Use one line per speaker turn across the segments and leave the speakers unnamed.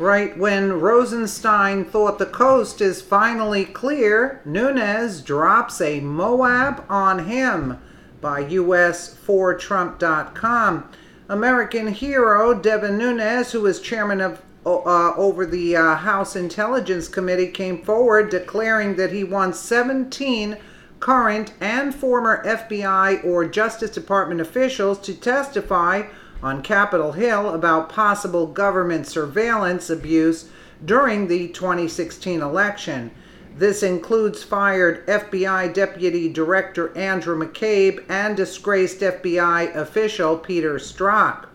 Right when Rosenstein thought the coast is finally clear, Nunes drops a Moab on him by US4Trump.com. American hero Devin Nunes, who is chairman of over the House Intelligence Committee, came forward declaring that he wants 17 current and former FBI or Justice Department officials to testify on Capitol Hill about possible government surveillance abuse during the 2016 election. This includes fired FBI Deputy Director Andrew McCabe and disgraced FBI official Peter Strzok.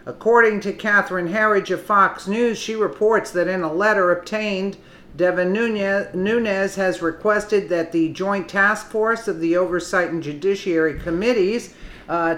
According to Catherine Herridge of Fox News, she reports that in a letter obtained, Devin Nunes has requested that the Joint Task Force of the Oversight and Judiciary Committees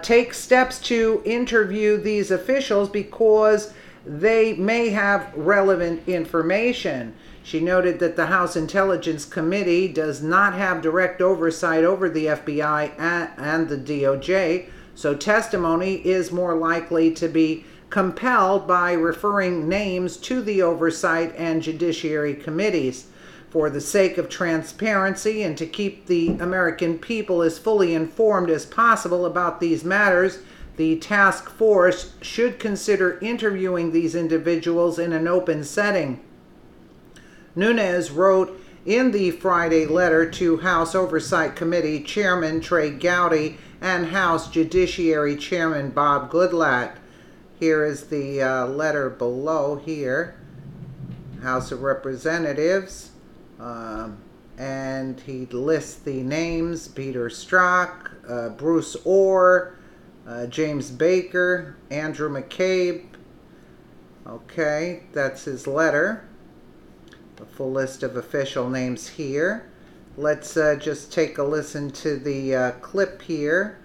take steps to interview these officials because they may have relevant information. She noted that the House Intelligence Committee does not have direct oversight over the FBI and the DOJ, so testimony is more likely to be compelled by referring names to the Oversight and Judiciary Committees. For the sake of transparency and to keep the American people as fully informed as possible about these matters, the task force should consider interviewing these individuals in an open setting. Nunes wrote in the Friday letter to House Oversight Committee Chairman Trey Gowdy and House Judiciary Chairman Bob Goodlatte. Here is the letter below here. House of Representatives. And he lists the names: Peter Strzok, Bruce Orr, James Baker, Andrew McCabe. Okay, that's his letter. The full list of official names here. Let's just take a listen to the clip here,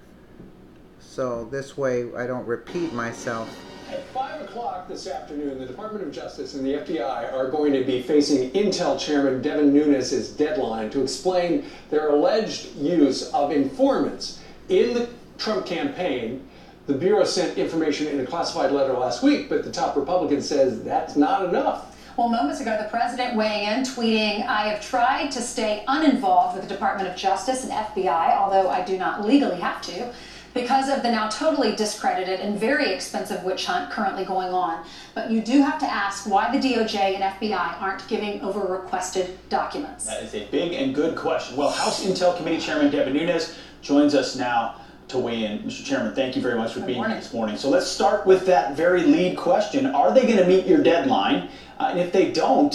so this way I don't repeat myself.
At 5 o'clock this afternoon, the Department of Justice and the FBI are going to be facing Intel Chairman Devin Nunes' deadline to explain their alleged use of informants in the Trump campaign. The Bureau sent information in a classified letter last week, but the top Republican says that's not enough.
Well, moments ago, the president weighing in, tweeting, "I have tried to stay uninvolved with the Department of Justice and FBI, although I do not legally have to, because of the now totally discredited and very expensive witch hunt currently going on. But you do have to ask why the DOJ and FBI aren't giving over requested documents."
That is a big and good question. Well, House Intel Committee Chairman Devin Nunes joins us now to weigh in. Mr. Chairman, thank you very much for being here this morning. So let's start with that very lead question. Are they going to meet your deadline? And if they don't,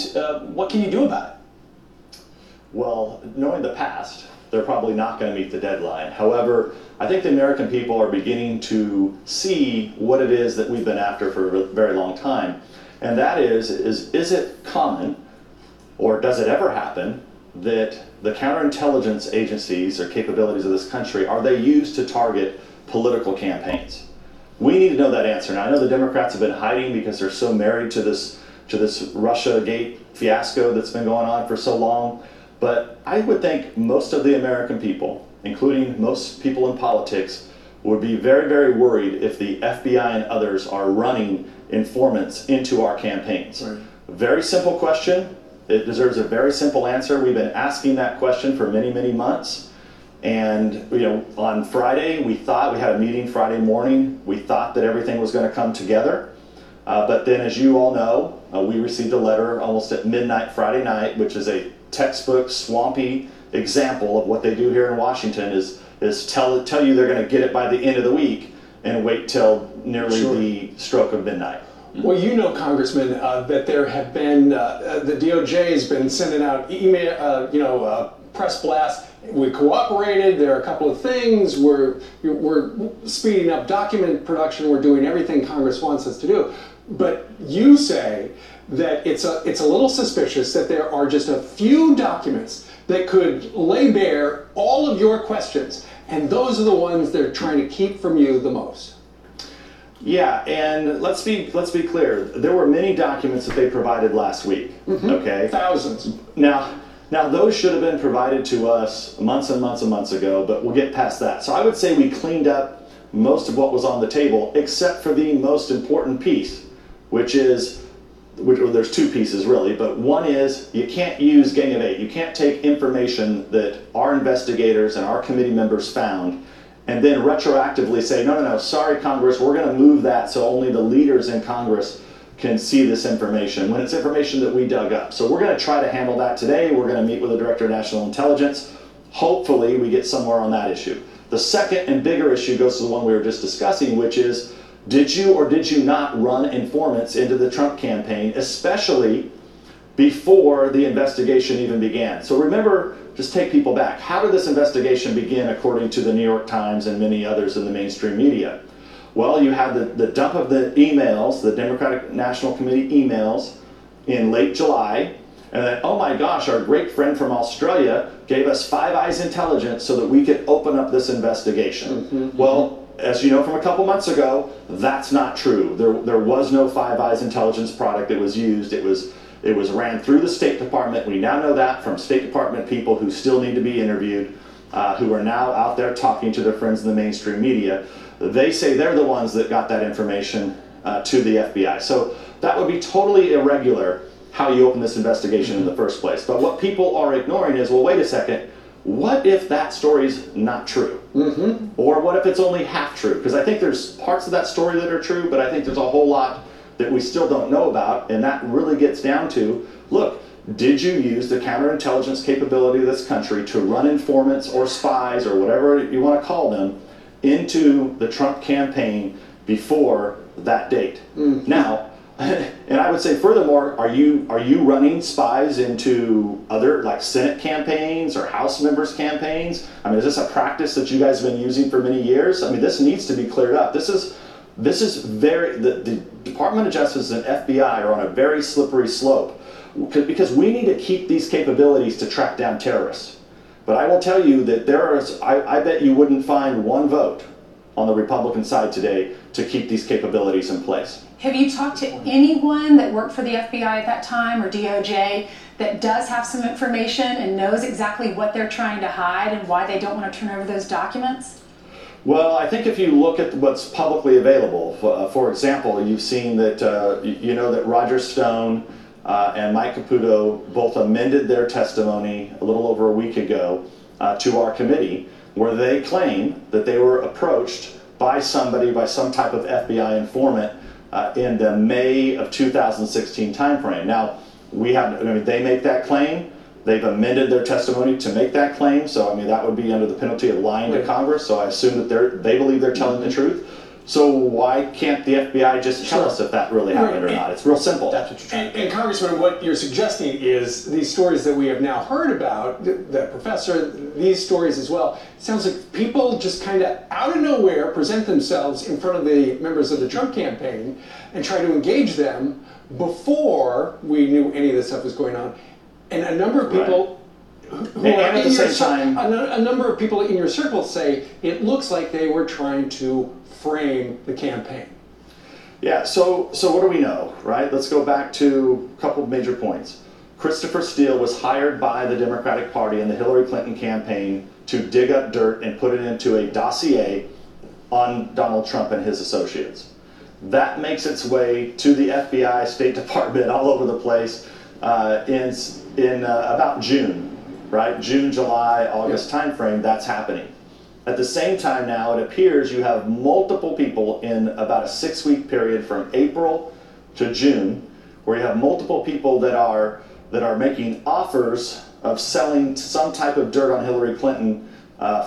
what can you do about it?
Well, knowing the past, they're probably not going to meet the deadline. However, I think the American people are beginning to see what it is that we've been after for a very long time. And that is it common, or does it ever happen, that the counterintelligence agencies or capabilities of this country, are they used to target political campaigns? We need to know that answer. Now, I know the Democrats have been hiding because they're so married to this Russiagate fiasco that's been going on for so long. But I would think most of the American people, including most people in politics, would be very, very worried if the FBI and others are running informants into our campaigns. Right. Very simple question. It deserves a very simple answer. We've been asking that question for many, many months. And on Friday, we had a meeting Friday morning. We thought that everything was going to come together. But then, as you all know, we received a letter almost at midnight Friday night, which is a textbook swampy example of what they do here in Washington is tell you they're going to get it by the end of the week and wait till nearly the stroke of midnight.
Well, Congressman, that there have been, the DOJ has been sending out email, press blasts. We cooperated. There are a couple of things. We're speeding up document production. We're doing everything Congress wants us to do. But you say that it's a little suspicious that there are just a few documents that could lay bare all of your questions, and those are the ones they're trying to keep from you the most.
Yeah, and let's be clear. There were many documents that they provided last week. Mm-hmm. Okay,
thousands.
Now those should have been provided to us months and months and months ago, but we'll get past that. So I would say we cleaned up most of what was on the table, except for the most important piece, which is there's two pieces really, but one is you can't use Gang of Eight. You can't take information that our investigators and our committee members found and then retroactively say, no, sorry Congress, we're going to move that so only the leaders in Congress can see this information, when it's information that we dug up. So we're going to try to handle that today. We're going to meet with the Director of National Intelligence. Hopefully we get somewhere on that issue. The second and bigger issue goes to the one we were just discussing, which is, did you or did you not run informants into the Trump campaign, especially before the investigation even began? So remember, just take people back. How did this investigation begin according to the New York Times and many others in the mainstream media? Well, you had the dump of the emails, the Democratic National Committee emails in late July, and then, oh my gosh, our great friend from Australia gave us Five Eyes intelligence so that we could open up this investigation. Well, as you know from a couple months ago, that's not true. There was no Five Eyes intelligence product that was used. It was ran through the State Department. We now know that from State Department people who still need to be interviewed, who are now out there talking to their friends in the mainstream media. They say they're the ones that got that information to the FBI. So that would be totally irregular how you open this investigation in the first place. But what people are ignoring is, well, wait a second, what if that story's not true? Or what if it's only half true? Because I think there's parts of that story that are true, but I think there's a whole lot that we still don't know about, and that really gets down to, look, did you use the counterintelligence capability of this country to run informants or spies or whatever you want to call them into the Trump campaign before that date? Now, and I would say furthermore, are you running spies into other like Senate campaigns or House members' campaigns? I mean, is this a practice that you guys have been using for many years? I mean, this needs to be cleared up. This is very, the Department of Justice and FBI are on a very slippery slope because we need to keep these capabilities to track down terrorists. But I will tell you that I bet you wouldn't find one vote on the Republican side today to keep these capabilities in place.
Have you talked to anyone that worked for the FBI at that time or DOJ that does have some information and knows exactly what they're trying to hide and why they don't want to turn over those documents?
Well, I think if you look at what's publicly available, for example, you've seen that, you know that Roger Stone and Mike Caputo both amended their testimony a little over a week ago to our committee, where they claim that they were approached by somebody, by some type of FBI informant in the May of 2016 timeframe. Now, they make that claim. They've amended their testimony to make that claim, so I mean that would be under the penalty of lying to Congress. So I assume that they believe they're telling the truth. So why can't the FBI just tell us if that really happened or not? It's real simple.
That's what you're trying to do.
And Congressman, what you're suggesting is these stories that we have now heard about, the professor, these stories as well, it sounds like people just kind of out of nowhere present themselves in front of the members of the Trump campaign and try to engage them before we knew any of this stuff was going on. And a number of people who are
at the same time,
a number of people in your circle say it looks like they were trying to frame the campaign.
Yeah, so what do we know, right? Let's go back to a couple of major points. Christopher Steele was hired by the Democratic Party and the Hillary Clinton campaign to dig up dirt and put it into a dossier on Donald Trump and his associates. That makes its way to the FBI, State Department, all over the place in about June, right? June, July, August timeframe, that's happening. At the same time now, it appears you have multiple people in about a 6-week period from April to June, where you have multiple people that are making offers of selling some type of dirt on Hillary Clinton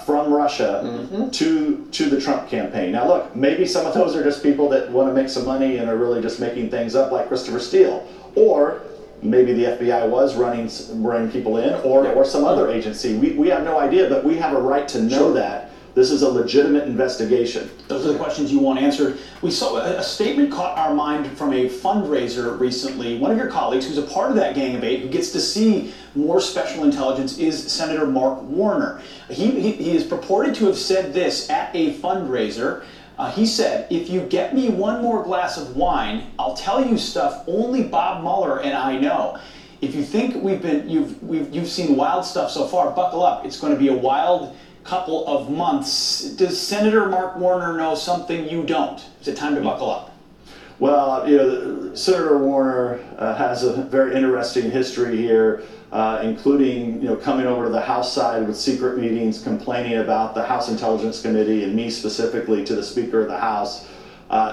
from Russia to the Trump campaign. Now look, maybe some of those are just people that want to make some money and are really just making things up like Christopher Steele. Or maybe the FBI was running people in, or some other agency. We have no idea, but we have a right to know that. This is a legitimate investigation.
Those are the questions you want answered. We saw a statement caught our mind from a fundraiser recently. One of your colleagues, who's a part of that Gang of Eight, who gets to see more special intelligence, is Senator Mark Warner. He is purported to have said this at a fundraiser. He said, "If you get me one more glass of wine, I'll tell you stuff only Bob Mueller and I know. If you think you've seen wild stuff so far, buckle up. It's going to be a wild couple of months." Does Senator Mark Warner know something you don't? Is it time to buckle up?
Well, Senator Warner has a very interesting history here, including coming over to the House side with secret meetings, complaining about the House Intelligence Committee and me specifically to the Speaker of the House.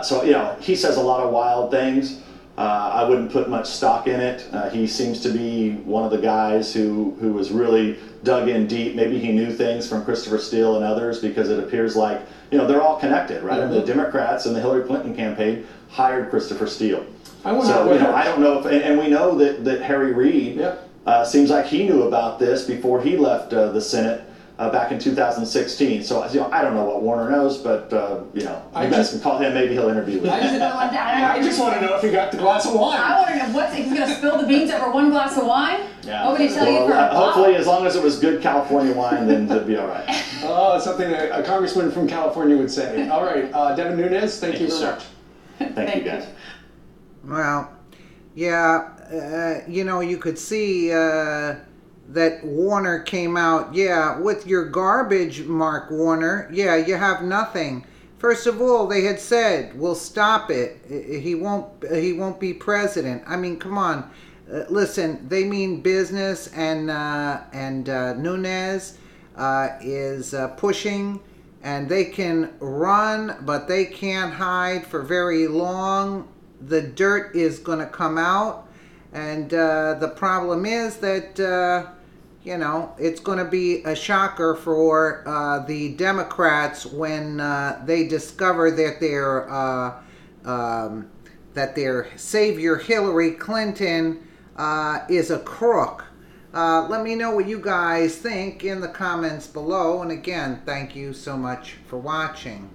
So he says a lot of wild things. I wouldn't put much stock in it. He seems to be one of the guys who was really dug in deep. Maybe he knew things from Christopher Steele and others, because it appears like they're all connected, right?
Mm-hmm.
I mean, the Democrats and the Hillary Clinton campaign hired Christopher Steele.
I wonder
So I don't know if, and we know that Harry Reid seems like he knew about this before he left the Senate back in 2016. So I don't know what Warner knows, but you guys can call him. Maybe he'll interview with you.
I just want to know if he got the glass of wine.
I want to know he's going to spill the beans over one glass of wine.
Yeah.
What would he tell you for a bottle?
Hopefully, as long as it was good California wine, then it'd be all right.
Oh, something a congressman from California would say. All right, Devin Nunes, thank you very much.
Thank you, guys.
Well, yeah, you could see that Warner came out, with your garbage, Mark Warner. Yeah, you have nothing. First of all, they had said, we'll stop it. He won't be president. I mean, come on. Listen, they mean business, and Nunes is pushing, and they can run, but they can't hide for very long. The dirt is going to come out, and the problem is that it's going to be a shocker for the Democrats when they discover that their savior Hillary Clinton is a crook. Let me know what you guys think in the comments below, and again, thank you so much for watching.